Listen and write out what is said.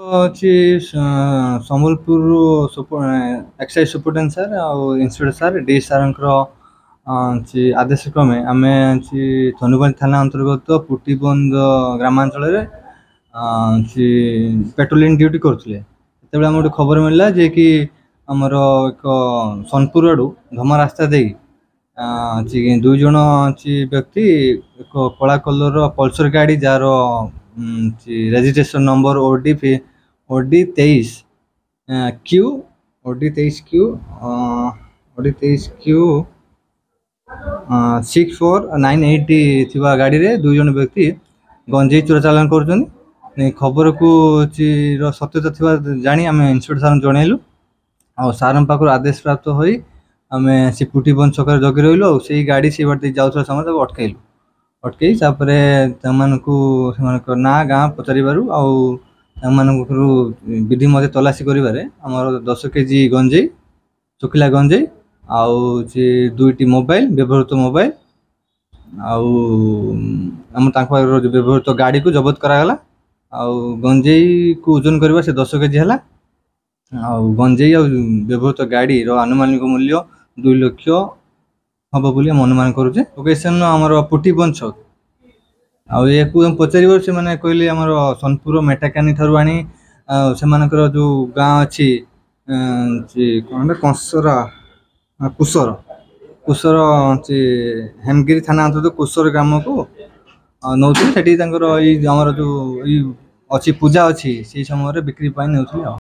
ଅଛି ସମ୍ବଲପୁରରୁ excise superintendent sir ଆଉ ଇନ୍ସପେକ୍ଟର ସାର୍ ଡି ସାର୍ଙ୍କର ଆଦେଶ କ୍ରମେ ଆମେ ଧନୁବାଲି ଥାନା ଅନ୍ତର୍ଗତ ପୁଟିବନ୍ଦ ଗ୍ରାମାଞ୍ଚଳରେ ପେଟ୍ରୋଲିଂ ଡ୍ୟୁଟି କରୁଥିଲେ। ସେତେବେଳେ ଆମକୁ ଗୋଟେ ଖବର ମିଳିଲା ଯେ କି ଆମର ଏକ ସୋନପୁର ଆଡ଼ୁ ଧମା ରାସ୍ତା ଦେଇ ଦୁଇ ଜଣ ବ୍ୟକ୍ତି ଏକ କଳା କଲରର ପଲ୍ସର ଗାଡ଼ି ଯାହାର ରେଜିଷ୍ଟ୍ରେସନ ନମ୍ବର OD 23Q 6498 ଥିବା ଗାଡ଼ିରେ ଦୁଇ ଜଣ ବ୍ୟକ୍ତି ଗଞ୍ଜେଇ ଚୋରା ଚାଲାଣ କରୁଛନ୍ତି। ଖବରକୁ ସତ୍ୟତା ଥିବା ଜାଣି ଆମେ ଇନ୍ସପେକ୍ଟର ସାର୍ଙ୍କୁ ଜଣାଇଲୁ ଆଉ ସାର୍ଙ୍କ ପାଖରୁ ଆଦେଶ ପ୍ରାପ୍ତ ହୋଇ ଆମେ ସେ ପୁଟିବନ୍ଦ ଛକରେ ଜଗି ରହିଲୁ ଆଉ ସେଇ ଗାଡ଼ି ସେଇ ବାଟ ଦେଇ ଯାଉଥିବା ସମୟରେ ତାକୁ ଅଟକେଇ ତାପରେ ସେମାନଙ୍କ ନାଁ ଗାଁ ପଚାରିବାରୁ ଆଉ ସେମାନଙ୍କରୁ ବିଧି ମତେ ତଲାସି କରିବାରେ ଆମର 10 କେଜି ଗଞ୍ଜେଇ ଶୁଖିଲା ଗଞ୍ଜେଇ ଆଉ ଦୁଇଟି ମୋବାଇଲ ବ୍ୟବହୃତ ମୋବାଇଲ ଆଉ ତାଙ୍କ ବ୍ୟବହୃତ ଗାଡ଼ିକୁ ଜବତ କରାଗଲା। ଆଉ ଗଞ୍ଜେଇକୁ ଓଜନ କରିବା ସେ 10 କେଜି ହେଲା ଆଉ ଗଞ୍ଜେଇ ଆଉ ବ୍ୟବହୃତ ଗାଡ଼ିର ଆନୁମାନିକ ମୂଲ୍ୟ 2 ଲକ୍ଷ ହବ ବୋଲି ଆମେ ଅନୁମାନ କରୁଛେ। ଲୋକେସନ ଆମର ପୁଟିବନ୍ଦ ଛକ ଆଉ ଏହାକୁ ପଚାରିବାରୁ ସେମାନେ କହିଲେ ଆମର ସୋନପୁର ମେଟାକାନି ଠାରୁ ଆଣି ସେମାନଙ୍କର ଯେଉଁ ଗାଁ ଅଛି କୁସର ହେମଗିରି ଥାନା ଅନ୍ତର୍ଗତ କୁସର ଗ୍ରାମକୁ ନେଉଥିଲେ। ସେଠି ତାଙ୍କର ଆମର ଯେଉଁ ଅଛି ପୂଜା ଅଛି ସେଇ ସମୟରେ ବିକ୍ରି ପାଇଁ ନେଉଥିଲେ ଆଉ।